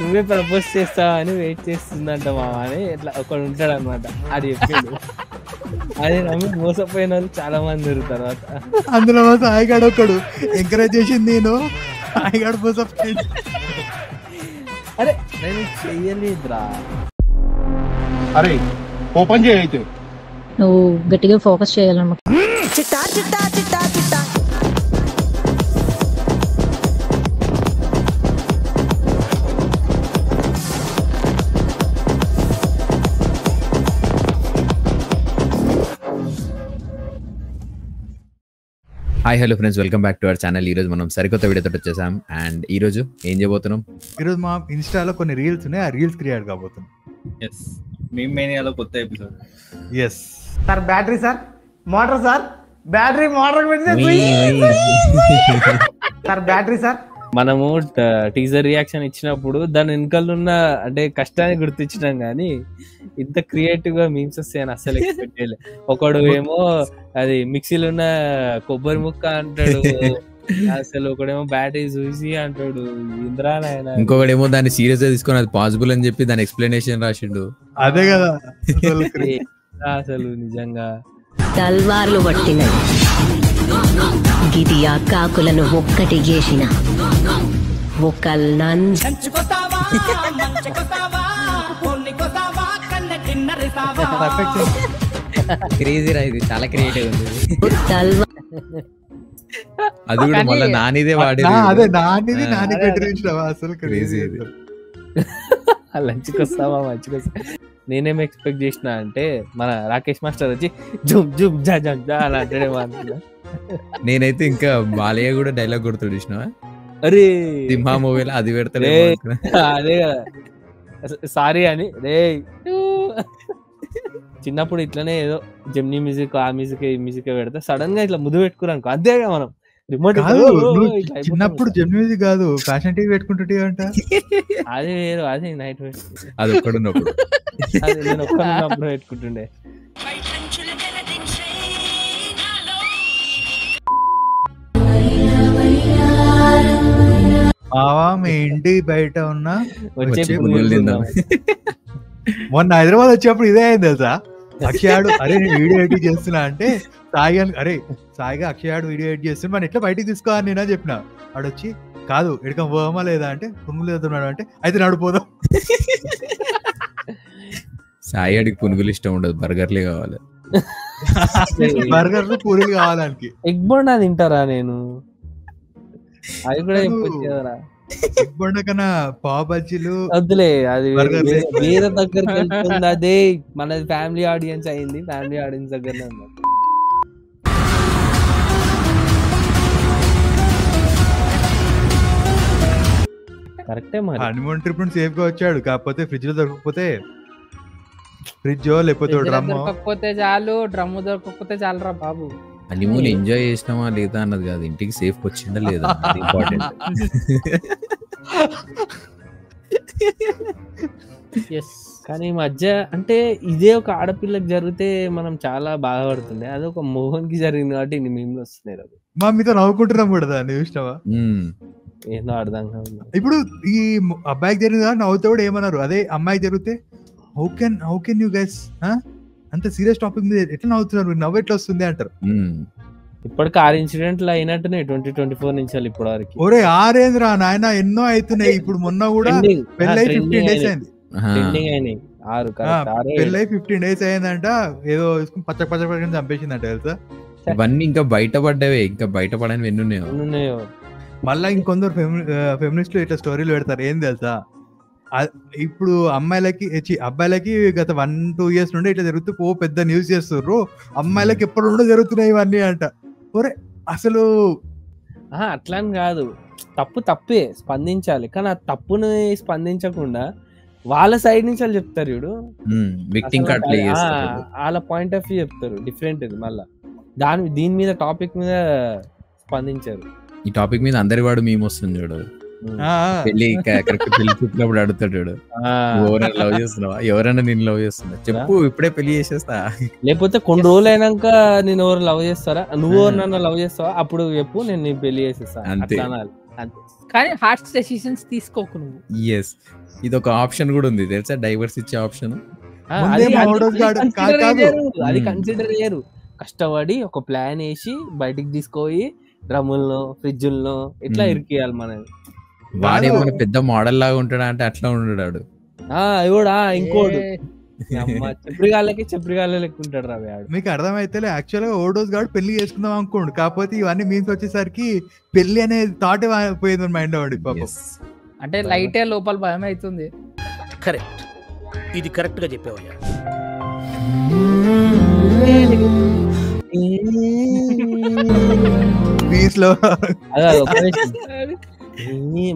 నువ్వే ప్రపోజ్ చేస్తావా అని వెయిట్ చేస్తుందంట మామ అని ఇట్లా ఒకడు ఉంటాడు అనమాట. అది చెప్పిండు. అది నమ్మి మోసపోయిన వాళ్ళు చాలా మంది ఉన్నారు తర్వాత. అందులో సాయిగాడు ఒకడు ఎంకరేజ్ చేసింది నేను, సాయిగాడు మోసపోయింది. అరే నేను చెయ్యలేదురా. అరే ఓపెన్ చేయ అయితే నువ్వు గట్టిగా ఫోకస్ చేయాలన్నమాట. Hi hello friends, welcome back to our channel. ఈరోజు మనం సరికొత్త వీడియోతో వచ్చేసాం. అండ్ ఈరోజు ఏం చేయబోతున్నాం? ఈరోజు మా ఇన్స్టాలో కొన్ని రీల్స్ ఉన్నాయి, ఆ రీల్స్ క్రియేట్ కాబోతున్నాం. ఎస్, మీమ్ మేనియాలో కొత్త episode. Yes sir battery sir, motor sir, battery motor sir, battery sir. మనము టీజర్ రియాక్షన్ ఇచ్చినప్పుడు దాని వెనకాల ఉన్న అంటే కష్టాన్ని గుర్తించినాం కానీ ఇంత క్రియేటివ్ గా మీమ్స్ వస్తాయని అసలు ఎక్స్పెక్ట్ చేయలేదు. ఒకడు ఏమో అది మిక్సీలో ఉన్న కొబ్బరి ముక్క అంటాడు, అసలు ఒకడేమో బ్యాటరీ చూసి అంటాడు ఇంద్రా నాయన, ఇంకొకడేమో దాన్ని సీరియస్ గా తీసుకొని అది పాసిబుల్ అని చెప్పి దాని ఎక్స్ప్లెనేషన్ రాసిండు. అదే కదా అసలు నిజంగా తల్వార్లు పట్టినది గిది ఆ కాకులను ఒక్కటి చేసిన ఒక క్రేజీ రా, ఇది చాలా క్రియేటివ్ ఉంది. అది కూడా మళ్ళీ నానిదే వాడి, అదే నానిది నాని పెట్టించావా అసలు క్రేజీ. లంచ్కి వస్తావా మంచిగా వస్తా. నేనేం ఎక్స్పెక్ట్ చేసిన అంటే మన రాకేష్ మాస్టర్ వచ్చి జుమ్ జుమ్ జా జమ్ జా అలా అంటాడేమో అనుకున్నా. నేనైతే ఇంకా బాలయ్య కూడా డైలాగ్ కొడుతాడు చూసినా, అరే సింహా మూవీలో అది పెడతాడు. అదే కదా సారీ అని రే. చిన్నప్పుడు ఇట్లనే ఏదో జెమినీ మ్యూజిక్ ఆ మ్యూజిక్ ఈ మ్యూజిక్ పెడతా సడన్ గా ఇట్లా ముద్దు పెట్టుకున్నాను అంతేగా మనం రిమోట్. చిన్నప్పుడు జెమినీ మ్యూజిక్ కాదు, ఫ్యాషన్ టీవీ పెట్టుకుంటే అంట. అది వేరు, అది నైట్ అది ఒక్కడున్నప్పుడు, అది నేను ఒక్కడున్నప్పుడు పెట్టుకుంటుండే. బావా మీ ఇంటి బయట ఉన్న వచ్చే మొన్న హైదరాబాద్ వచ్చేప్పుడు ఇదే అయింది తెలుసా. అక్షయాడు అరే నేను వీడియో ఎడిట్ చేస్తున్నా అంటే సాయిగా అరే సాయిగా అక్షయాడు వీడియో ఎడిట్ చేస్తున్నా మనం ఎట్లా బయటికి తీసుకోవాలి నేనా చెప్పిన. ఆడొచ్చి కాదు ఎడకం పోమా లేదా అంటే పునుగులు వెళ్తున్నాడు అంటే అయితే నడిపోదాం. సాయి అడిగి పునుగులు ఇష్టం ఉండదు, బర్గర్లే కావాలి. బర్గర్లు పూరీలు కావాలనికి. ఎగ్ బోండా తింటారా నేను, అది కూడా చెప్పొచ్చేదరా. ఎగ్ బోండా కన్నా పావ్ బజ్జీలు వద్దులే, అది వేరే దగ్గరికి వెళ్తుంది. అదే మన ఫ్యామిలీ ఆడియన్స్ అయింది, ఫ్యామిలీ ఆడియన్స్ దగ్గరనే ఉంది. కరెక్టే మరి. హనీమూన్ ట్రిప్ నుండి సేఫ్ గా వచ్చాడు, కాకపోతే ఫ్రిడ్జ్ లో దొరకకపోతే ఫ్రిడ్జ్ లేకపోతే డ్రమ్ దొరకకపోతే చాలు, డ్రమ్ దొరకకపోతే చాలరా బాబు. హనీమూన్ ఎంజాయ్ చేసినామా లేదా అన్నది కాదు, ఇంటికి సేఫ్ వచ్చిందా లేదా ఇంపార్టెంట్. కానీ ఈ మధ్య అంటే ఇదే ఒక ఆడపిల్లకి జరిగితే మనం చాలా బాధపడుతుండే, అది ఒక మోహన్ కి జరిగింది కాబట్టి ఇన్ని మీమ్లు వస్తున్నాయి. అది మా మీతో నవ్వుకుంటున్నాం కూడా దాన్ని చూసినావా, ఏందో అర్థం కాదు. ఇప్పుడు ఈ అబ్బాయికి జరిగింది కదా నవ్వుతో కూడా ఏమన్నారు, అదే అమ్మాయికి జరిగితే హౌ కెన్ యూ గైస్ అంత సీరియస్ టాపిక్ మీద ఎట్లా నవ్వుతున్నారు, నవ్వు ఎట్లా వస్తుంది అంటారు. ఇప్పటికి 6 ఇన్సిడెంట్లు అయినట్టున్నాయి 2024 నుంచి ఇప్పటి వరకు. ఒరే ఆరేంద్రా నాయన ఎన్నో అవుతున్నాయి. ఇప్పుడు మొన్న కూడా పెళ్ళై 15 days అయింది, ట్రెండింగ్ అయినాయి 6 పెళ్ళై 15 days అయిందంట. ఏదో పచ్చ పచ్చ చంపేసిందంట తెలుసా. ఇవన్నీ ఇంకా బయటపడ్డావే, ఇంకా బయటపడని ఎన్ని ఉన్నాయో. మళ్ళా ఇంకొందరు ఫెమినిస్టులు ఇట్లా స్టోరీలు పెడతారు ఏం తెలుసా. ఇప్పుడు అబ్బాయిలకి గత 1-2 years నుండి ఇట్లా జరుగుతూ పెద్ద న్యూస్ చేస్తుర్రు, అమ్మాయిలకి ఎప్పుడు నుండో జరుగుతున్నాయి ఇవన్నీ అంట. ఒరే అసలు అట్లా అని కాదు, తప్పే స్పందించాలి, కానీ ఆ తప్పుని స్పందించకుండా వాళ్ళ సైడ్ నుంచి వాళ్ళు చెప్తారు చూడు, వాళ్ళ పాయింట్ ఆఫ్ వ్యూ చెప్తారు డిఫరెంట్. ఇది మళ్ళా దీని మీద టాపిక్ మీద స్పందించారు. ఈ టాపిక్ మీద అందరి వాడు మేము వస్తుంది చూడు, పెళ్లి కరెక్ట్ పెళ్లి చూపినప్పుడు అడుగుతాడు ఎవరైనా లవ్ చేస్తున్నావా, ఎవరైనా నేను లవ్ చేస్తున్నా చెప్పు ఇప్పుడే పెళ్లి చేసేస్తా, లేకపోతే కొన్ని రోజులు అయినాక నేను ఎవరు లవ్ చేస్తారా, నువ్వు ఎవరినన్నా లవ్ చేస్తావా అప్పుడు చెప్పు నేను పెళ్లి చేసేస్తా. అంతే. కానీ హార్ట్స్ డెసిషన్స్ తీసుకోకు నువ్వు. ఎస్, ఇది ఒక ఆప్షన్ కూడా ఉంది తెలుసా, డైవర్స్ ఇచ్చే ఆప్షన్. అది కన్సిడర్ చేయరు. కష్టపడి ఒక ప్లాన్ వేసి బయటికి తీసుకుపోయి డ్రమ్ముల్లో ఫ్రిడ్జుల్లో ఇట్లా ఇరికియాలి మనది. వాడేమన్నా పెద్ద మోడల్ లాగా ఉంటాడా అంటే అట్లా ఉండడాడు. కూడా ఇంకోడు చెప్రిగాళ్ళ లెక్క ఉంటాడు రా వాడు. మీకు అర్థమైతే యాక్చువల్ గా ఓడోస్ గాడు పెళ్లి చేసుకుందాం అనుకోండు, కాకపోతే ఇవన్నీ మీన్స్ వచ్చేసరికి పెళ్లి అనే థాట్ పోయింది మైండ్ వాడి పాపం. అంటే లైటే లోపల భయం అవుతుంది. కరెక్ట్, ఇది కరెక్ట్ గా చెప్పావయ్యా.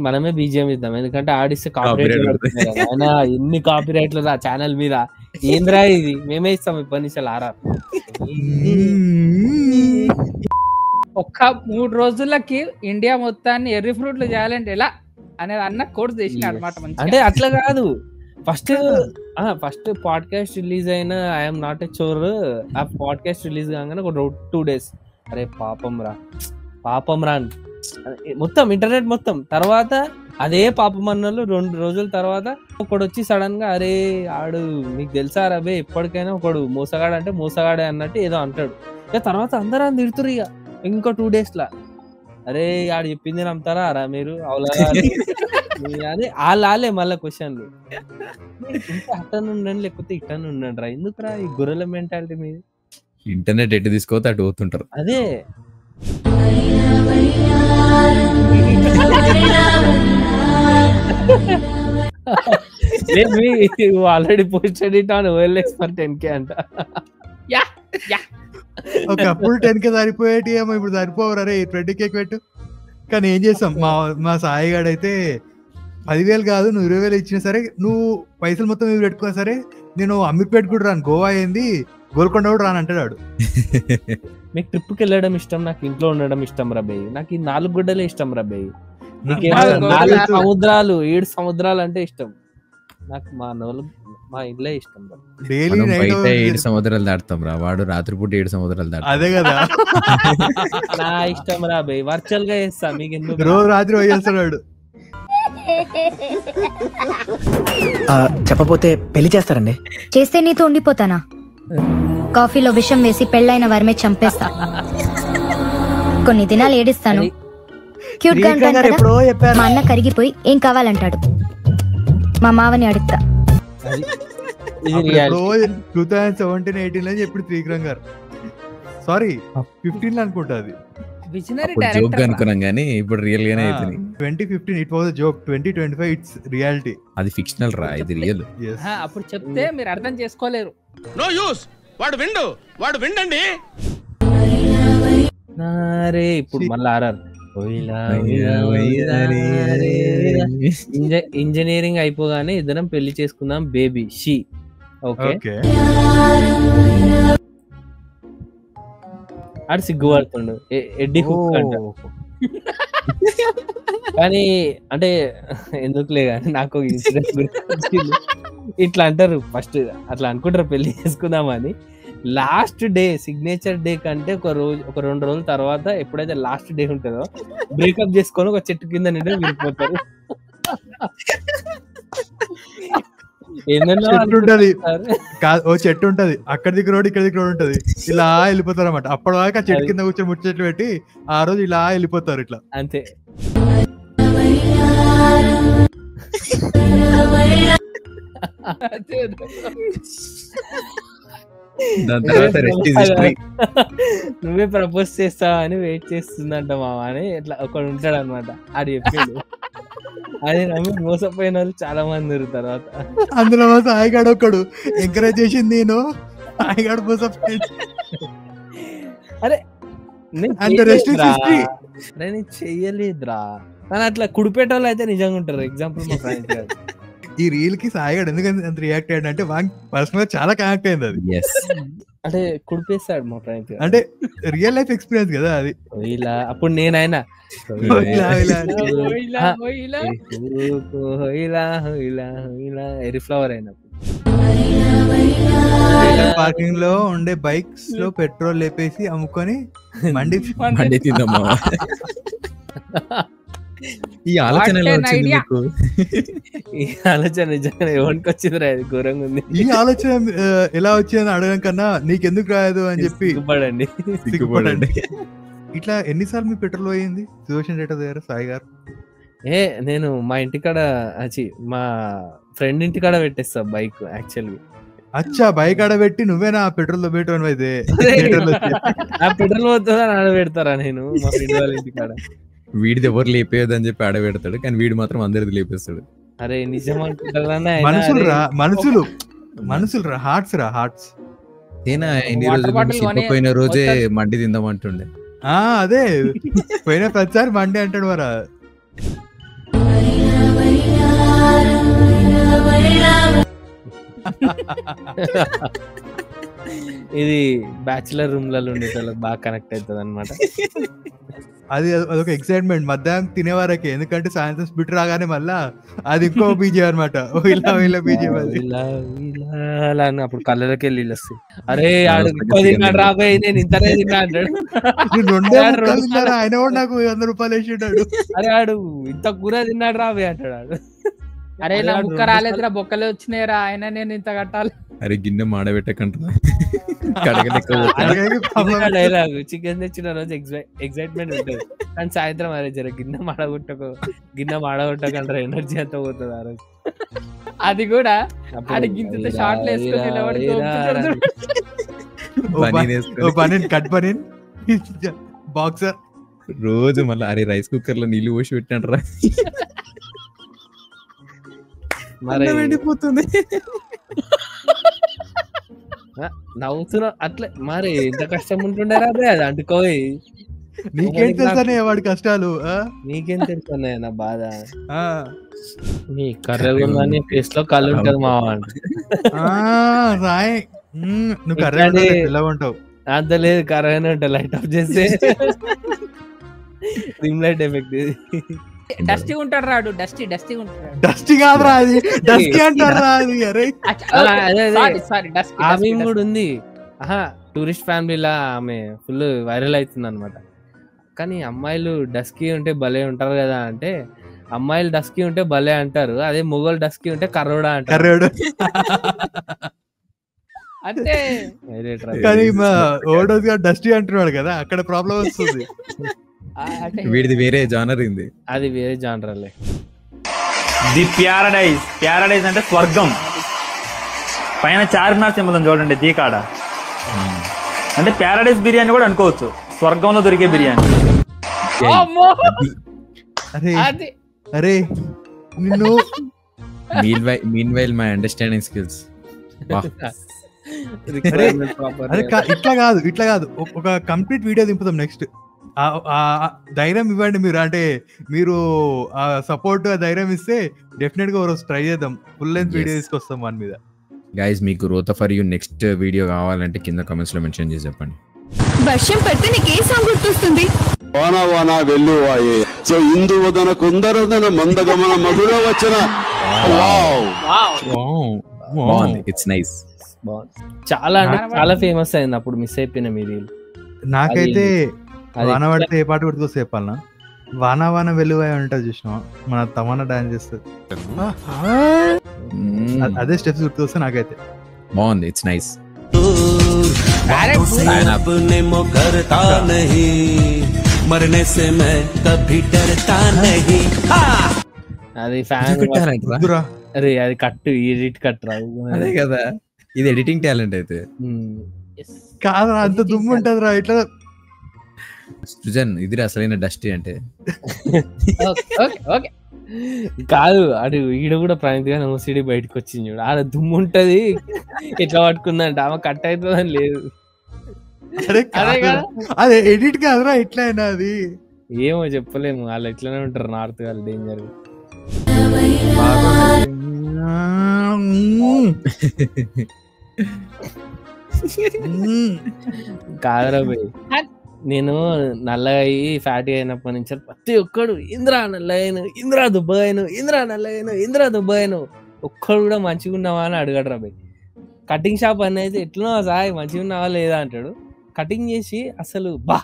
మనమే బీజిఎం ఇద్దాం, ఎందుకంటే ఆడిస్తే కాపీరైట్. ఎన్ని కాపీరైట్లు రా ఛానల్ మీద, ఏంద్రా ఇది, మేమే ఇస్తాం ఇప్పటి నుంచి ఆర్ఆర్. ఒక్క 3 రోజులకి ఇండియా మొత్తాన్ని ఎర్రి ఫ్రూట్లు చేయాలంటే ఎలా అనేది అన్న కోర్స్ చేసిన అనమాట. అంటే అట్లా కాదు, ఫస్ట్ పాడ్కాస్ట్ రిలీజ్ అయిన ఐఎమ్ నాట్ ఎ చోర్, ఆ పాడ్కాస్ట్ రిలీజ్ కాగానే ఒక 2 days అరే పాపం రా మొత్తం ఇంటర్నెట్ మొత్తం. తర్వాత అదే పాపం అన్నలు 2 రోజుల తర్వాత ఒకడు వచ్చి సడన్ గా అరే ఆడు మీకు తెలుసా రబే ఎప్పటికైనా ఒకడు మోసగాడు అంటే మోసగాడే అన్నట్టు ఏదో అంటాడు. ఇక తర్వాత అందరూ అని తిడుతురు. ఇక ఇంకో 2 days లా అరే ఆడు చెప్పింది నమ్ముతారా రా మీరు అవులా అని వాళ్ళే మళ్ళీ క్వశ్చన్లు. అట్టను ఉండండి లేకపోతే ఇట్టను ఉండండి రా, ఎందుకురా ఈ గొర్రెల మెంటాలిటీ మీద. ఇంటర్నెట్ ఎటు తీసుకోతే అటు పోతుంటారు. అదే already posted it on OLX for 10K అంట. ఒకప్పుడు 10K సరిపోయేటి ఏమో, ఇప్పుడు సరిపోవరు. అరే 20K పెట్టు. కానీ ఏం చేస్తాం, మా సాయిగాడు అయితే 10,000 కాదు నువ్వు 20,000 ఇచ్చినా సరే, నువ్వు పైసలు మొత్తం మీరు పెట్టుకున్నా సరే నేను అమీర్పేట కూడా రాను, గోవా అయింది గోల్కొండ కూడా రాను అంటాడు. మీకు ట్రిప్కి వెళ్ళడం ఇష్టం, నాకు ఇంట్లో ఉండడం ఇష్టం రబేయ్, నాకు ఈ 4 గుడ్డలే ఇష్టం రబేయ్. 4 సముద్రాలు 7 సముద్రాలు అంటే ఇష్టం నాకు. మా ఇల్లే ఇష్టం. డైలీ 7 సముద్రాలు దాటుతాం రా, వాడు రాత్రిపూట 7 సముద్రాలు దాటుతాం. అదే కదా నా ఇష్టం రా బే, వర్చువల్ గా చేస్తా మీకు ఎందుకు, రోజు రాత్రి పోయేస్తున్నాడు. చెప్పపోతే పెళ్లి చేస్తారండి? చేస్తే నీతో ఉండిపోతానా? కాఫీలో విషం వేసి పెళ్ళైన వారిమే చంపేస్తా. కొన్ని దినాలు ఏడిస్తాను, క్యూట్ గా ఉంటాను కదా. మా అన్న కరిగిపోయి ఏం కావాలంటాడు, మా మావని అడుగుతా. 2017-18 లో ఎప్పుడు త్రివిక్రమ్ గారు, సారీ 15 అనుకుంటా, అది జోక్ అనుకున్నాం కానీ ఇప్పుడు రియల్ గానే అవుతుంది. 2015 it was a joke, 2025 it's reality. అది ఫిక్షనల్ రా, ఇది రియల్. అప్పుడు చెప్తే మీరు అర్థం చేసుకోలేరు. నో యూస్, వాడు విండండి. ఇప్పుడు మళ్ళీ ఆర్ఆర్ ఇంజనీరింగ్ అయిపోగానే ఇద్దరం పెళ్లి చేసుకుందాం బేబీ షీ. ఓకే ఆడు సిగ్గుపడుతుండు ఎడ్డీ కుక్ అంట. కానీ అంటే ఎందుకులే కానీ నాకు ఇన్సిడెంట్ ఇట్లా అంటారు. ఫస్ట్ అట్లా అనుకుంటారు పెళ్లి చేసుకుందామని. లాస్ట్ డే సిగ్నేచర్ డే కంటే ఒక 2 రోజుల తర్వాత ఎప్పుడైతే లాస్ట్ డే ఉంటుందో బ్రేకప్ చేసుకొని ఒక చెట్టు కింద నిండి విడిపోతారు. ఓ చెట్టు ఉంటది, అక్కడ దగ్గర రోడ్ ఇక్కడ దగ్గర ఉంటది, ఇలా వెళ్ళిపోతారు అన్నమాట. అప్పటిదాకా చెట్టు కింద కూర్చొని ముచ్చట్లు పెట్టి ఆ రోజు ఇలా వెళ్ళిపోతారు ఇట్లా అంతే. నువ్వే ప్రపోజ్ చేస్తావా అని వెయిట్ చేస్తుందంట మామ అని ఇట్లా ఒకడు ఉంటాడు అనమాట. అది చెప్పిండు. అది నమ్మి మోసపోయిన వాళ్ళు చాలా మంది తర్వాత. అందులో సాయిగాడు ఒకడు ఎంకరేజ్ చేసింది, నేను సాయిగాడు మోసపోయింది. అరే నేను చెయ్యలేదురా, కానీ అట్లా కుడిపేట వాళ్ళు అయితే నిజంగా ఉంటారు. ఎగ్జాంపుల్ మా ఫ్రెండ్స్ గారు. ఈ రీల్ కి సాయిగాడు ఎందుకంటే అంత రియాక్ట్ అయ్యాడు అంటే పర్సనల్ గా చాలా కనెక్ట్ అయింది. అది అంటే కుడిపేస్తాడు మా ఫ్రెండ్, అంటే రియల్ లైఫ్ ఎక్స్పీరియన్స్ కదా అది. ఇలా అప్పుడు నేనైనా ఎరిఫ్లవర్ అయినప్పుడు పార్కింగ్ లో ఉండే బైక్స్ లో పెట్రోల్ లేపేసి అమ్ముకొని మండి తిందామా. ఈ ఆలోచన ఎలా What an వచ్చింది idea. మీకు? ఈ ఆలోచన నిజంగా ఎవరికి వచ్చిందిరా, అది ఘోరంగా ఉంది. ఈ ఆలోచన ఎలా వచ్చిందని అడగడం కన్నా నీకెందుకు రాదు అని చెప్పి సిగ్గుపడండి. సిగ్గుపడండి. ఇట్లా ఎన్నిసార్లు మీ పెట్రోల్ పోయింది సుదర్శన్ రెడ్డి దగ్గర సాయి గారు? నేను మా ఇంటికాడ మా ఫ్రెండ్ ఇంటికాడ పెట్టేస్తా బైక్ యాక్చువల్లీ. అచ్చా, బైక్ ఆడ పెట్టి నువ్వేనా పెట్రోల్ పెట్టడం అయితే ఆ పెట్రోల్ పోతుందని ఆడ పెడతారా నేను మా ఫ్రెండ్ వాళ్ళ ఇంటికాడ? వీడిది ఎవరు లేపేయదు అని చెప్పి ఆడబెడతాడు, కానీ వీడు మాత్రం అందరిది లేపేస్తాడు. అరే నిజం అనుకుంటారా? మనుషులు రా, హార్ట్స్ రా, హార్ట్స్. నేనా ఎన్ని రోజులు పోయిన రోజే మండి తిందామంటుండే. అదే పోయిన ప్రతిసారి మండి అంటాడు మరా. ఇది బ్యాచులర్ రూమ్ లలో ఉండేటోళ్ళకి బాగా కనెక్ట్ అవుతుంది అనమాట. అదొక ఎక్సైట్మెంట్ మధ్యాహ్నం తినేవారకి, ఎందుకంటే సాయంత్రం స్పిట్ రాగానే మళ్ళా అది ఇంకో బీజే అనమాట. అప్పుడు కళ్ళకి వెళ్ళి వస్తాయి. అరే ఆడు ఎక్కువ తిన్నాడు రాబోయే, నేను ఇంతనే తిన్నా అంటాడు. ఆయన కూడా నాకు 100 రూపాయలు వేసింటాడు. అరే ఆడు ఇంత కూర తిన్నాడు రాబోయే అంటాడు ఆడు. అరే నా ముక్క రాలేదురా, బొక్కలే వచ్చినాయిరా, ఆయన నేను ఇంత కట్టాలి. అరే గిన్నె మాడబెట్టకంట డైలాగ్. చికెన్ తెచ్చిన రోజు ఎక్సైట్మెంట్ ఉంటుంది, కానీ సాయంత్రం అరే జర గిన్నె మాడగొట్టకంటారా, ఎనర్జీ అంతా పోతుంది ఆ రోజు. అది కూడా గింత షార్ట్లు వేసుకొని కట్ పని బాక్సర్ రోజు మళ్ళీ అరే రైస్ కుక్కర్ లో నీళ్లు పోసి పెట్టంటారా మరి వెళ్ళిపోతుంది. నవ్వుతున్నా అట్లా. మరి ఎంత కష్టం ఉంటుండారా అదే, అది అంటుకోయి. నీకేం తెలుసనే వాడి కష్టాలు, నీకేం తెలుసున్నాయి నా బాధ. నీ కర్రగుందని ఫేస్ లో కళ్ళు ఉంటది మావా. రాయ్ నువ్వు కర్ర ఎలా ఉంటావు? అంత లేదు, కర్రగానే ఉంటావు. లైట్ ఆఫ్ చేస్తే రిమ్ లైట్ ఎఫెక్ట్. డస్టీ ఉంటాడు రాడు, డస్టీ ఉంటాడు. డస్టీ కాదురా, అది డస్టీ అంటారా అది. అరే ఆమె కూడా ఉంది. టూరిస్ట్ ఫ్యామిలీలా ఆమె ఫుల్ వైరల్ అవుతుంది అనమాట. కానీ అమ్మాయిలు డస్కీ ఉంటే భలే ఉంటారు కదా అంటే, అమ్మాయిలు డస్కీ ఉంటే భలే అంటారు, అదే మొగోళ్ళు డస్కీ ఉంటే కర్రోడా అంటారు. అంటే కానీ ఓడోస్ గా డస్టీ అంటున్నాడు కదా, అక్కడ ప్రాబ్లం వస్తుంది. వీడిది వేరే జానర్ ఉంది, అది వేరే జానరలే. ది ప్యారడైజ్ అంటే స్వర్గం. పైన చార్మినార్ సింబల్ చూడండి దీకాడ, అంటే ప్యారడైజ్ బిర్యానీ కూడా అనుకోవచ్చు, స్వర్గంలో దొరికే బిర్యానీ. అరే నిన్ను మీన్వైల్ మై అండర్స్టాండింగ్ స్కిల్స్. ఇట్లా కాదు, ఒక కంప్లీట్ వీడియో దింపుతాం నెక్స్ట్. ధైర్యం ఇవ్వండి మీరు, అంటే మీరు సపోర్ట్ ధైర్యం ఇస్తే డెఫినెట్ గా రోజు ట్రై చేద్దాం, ఫుల్ లెంత్ వీడియో తీసుకొస్తాం వాని మీద. గైస్ మీకు రోత ఫర్ యూ నెక్స్ట్ వీడియో కావాలంటే కింద కామెంట్స్ లో మెన్షన్ చేసి చెప్పండి. వర్షం పడితే నీకే సాంగ్ గుర్తొస్తుంది? వానా వెల్లువాయే సో ఇందువదన కుందరదన మందగమన మధుర వచన. It's nice. చాలా అంటే చాలా ఫేమస్ అయింది, అప్పుడు మిస్ అయిపోయినా మీరు. నాకైతే వాన పడితే ఏ పాట గుర్తుకొస్తే చెప్పాలనా, వాన వాన వెలువాయి ఉంటుంది చూసినా, మన తమన్నా డాన్స్ చేస్తుంది, అదే స్టెప్స్ గుర్తుకొస్తే నాకైతే. బాగుంది, ఇట్స్ నైస్. అది ఫ్యాన్. అరే అది కట్, ఎడిట్ కట్ రాదు. అదే కదా, ఇది ఎడిటింగ్ టాలెంట్ అయితే కాదు, అంత దుమ్ము ఉంటది రా ఇట్లా. సృజన్ ఇది అసలైన డస్టీ అంటే కాదు. అడు ఈడ కూడా ప్రణీత్ గారు ఓసిడి బయటకు వచ్చింది చూడు, ఆడ దుమ్ము ఉంటది, ఎట్లా పట్టుకుందంట ఆమె కట్ అవుతుందని లేదు. అదే ఎడిట్ కాదురా, ఎట్లా అయినా అది ఏమో చెప్పలేము, వాళ్ళు ఎట్లనే ఉంటారు నార్త్ వాళ్ళు, డేంజర్. కాదురా భయ్, నేను నల్లగా అయ్యి ఫ్యాటీ అయినప్పటి నుంచి ప్రతి ఒక్కడు ఇంద్రా నల్లగాను, ఇంద్రా దుబ్బగాను, ఇంద్రా నల్లగాను, ఇంద్రా దుబ్బగాను, ఒక్కడు కూడా మంచిగా ఉన్నావా అని అడగడు రా భయ్. కటింగ్ షాప్ అని అయితే ఎట్లనో సాయి మంచిగా ఉన్నావా లేదా అంటాడు, కటింగ్ చేసి అసలు బా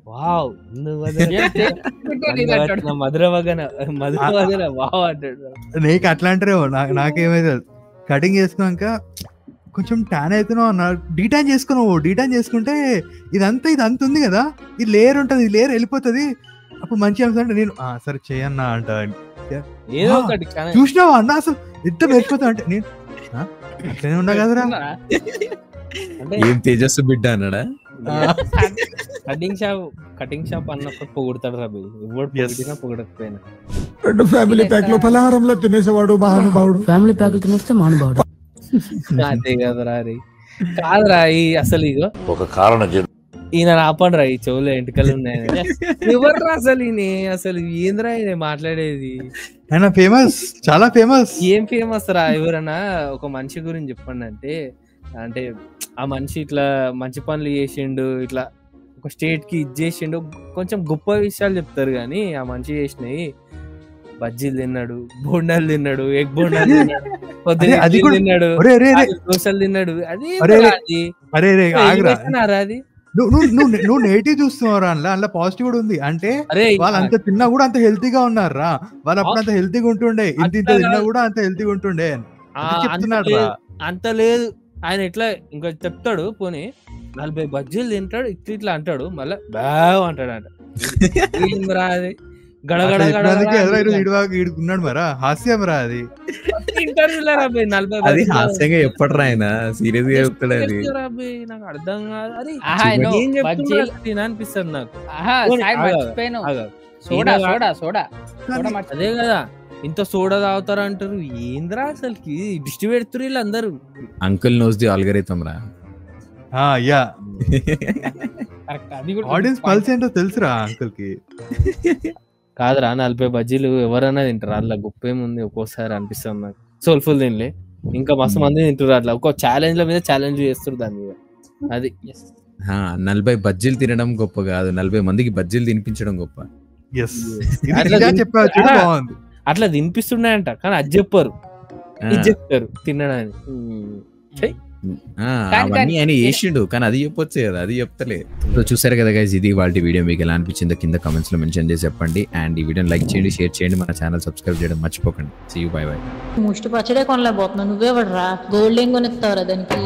వావ్ మధురవగన వావ్ అంటాడు. నీకు అట్లా అంటారేమో, నాకేమైతే కటింగ్ చేసుకున్నాక కొంచెం ట్యాన్ అవుతున్నావు అన్న, డీటాన్ చేసుకున్నావు. డీటాన్ చేసుకుంటే ఇదంతా ఉంది కదా, ఇది లేయర్ ఉంటుంది, ఈ లేయర్ వెళ్ళిపోతుంది, అప్పుడు మంచి అంశం అంటే నేను సరే చేయన్నా అంట. చూసినావా అన్న అసలు ఎంత మెరిచిపోతా అంటే నేను అట్లనే ఉన్నా కదరా. ఏం తేజస్సు బిడ్డ అన్నాడా? కటింగ్ షాప్ అన్నప్పుడు పొగుడతాడు రా, పొగడకపోయినా. రెండు ఫ్యామిలీ ప్యాక్ లో పలహారంలో తినేసేవాడు మహానుభావుడు. ఫ్యామిలీ ప్యాక్ తినేస్తే మహానుభావుడు. అదే కదరా రే. కాదురా ఈ అసలు ఇగో ఒక కారణం ఈయన ఆపండి రా, ఈ చెవులో ఎంటికలు ఉన్నాయి. ఎవర్రా అసలు ఈయన, అసలు ఏంద్రా ఈయన మాట్లాడేది? ఆయన ఫేమస్, చాలా ఫేమస్. ఏం ఫేమస్ రా? ఎవరన్నా ఒక మనిషి గురించి చెప్పండి అంటే ఆ మనిషి ఇట్లా మంచి పనులు చేసిండు, ఇట్లా ఒక స్టేట్ కి ఇది చేసిండు, కొంచెం గొప్ప విషయాలు చెప్తారు కానీ ఆ మనిషి చేసినవి బజ్జీలు తిన్నాడు, బోండాలు తిన్నాడు, ఎగ్ బోండాలు తిన్నాడు, తిన్నాడు, దోశలు తిన్నాడు. అది నువ్వు నెగిటివ్ చూస్తున్నావురా, అందులో పాజిటివ్ కూడా ఉంది. అంటే వాళ్ళు అంత తిన్నా కూడా అంత హెల్తీగా ఉన్నారా, వాళ్ళు అప్పుడు అంత హెల్తీగా ఉంటుండే, ఇంత తిన్నా కూడా అంత హెల్తీగా ఉంటుండే చెప్తున్నాడు రా. అంత లేదు ఆయన. ఇట్లా ఇంకా చెప్తాడు, పోనీ 40 బజ్జీలు తింటాడు, ఇట్లా అంటాడు, మళ్ళా బాగా అంటాడు అంట. అది గడగడ ఉన్నాడు మరా, హాస్యం రా అది. అది హాస్యంగా ఎప్పటిరా ఆయన సీరియస్ గా చెప్తాడు. అది నాకు అర్థం కాదు. అనిపిస్తుంది నాకు. అదే కదా, ఇంత సోడా తాగుతారా అంటారు, ఏంద్రా అసలుకి దిష్టి పెడుతురు వీళ్ళందరూ. అంకుల్ నోస్ ది ఆల్గరిథం రా. ఆడియన్స్ పల్స్ ఏంటో తెలుసురా అంకుల్ కి. కాదురా 40 బజ్జీలు ఎవరైనా తింటారు, అట్లా గొప్ప ఏముంది ఒక్కోసారి అనిపిస్తుంది నాకు. సోల్ఫుల్ తినలే, ఇంకా మస్తు మంది తింటారు అట్లా, ఒక ఛాలెంజ్ మీద ఛాలెంజ్ చేస్తారు దాని మీద. అది 40 బజ్జీలు తినడం గొప్ప కాదు, 40 మందికి బజ్జీలు తినిపించడం గొప్ప. అట్లా తినిపిస్తున్నాయంట కానీ అది చెప్పారు, ఇది చెప్తారు తినడానికి. అవన్నీ ఆయన చేసిండు కానీ అది చెప్పొచ్చు కదా, అది చెప్తలే. సో చూసారు కదా గైస్, ఇది వాళ్ళ వీడియో. మీకు ఎలా అనిపించిందో కింద కామెంట్స్ లో మెన్షన్ చేసి చెప్పండి. అండ్ ఈ వీడియోని లైక్ చేయండి, షేర్ చేయండి, మన ఛానల్ సబ్స్క్రైబ్ చేయడం మర్చిపోకండి. See you, bye bye. ముష్టి పచ్చడే కొనలేకపోతున్నా, నువ్వే పడరా గోల్డ్ ఏం కొనిస్తావురా దానికి.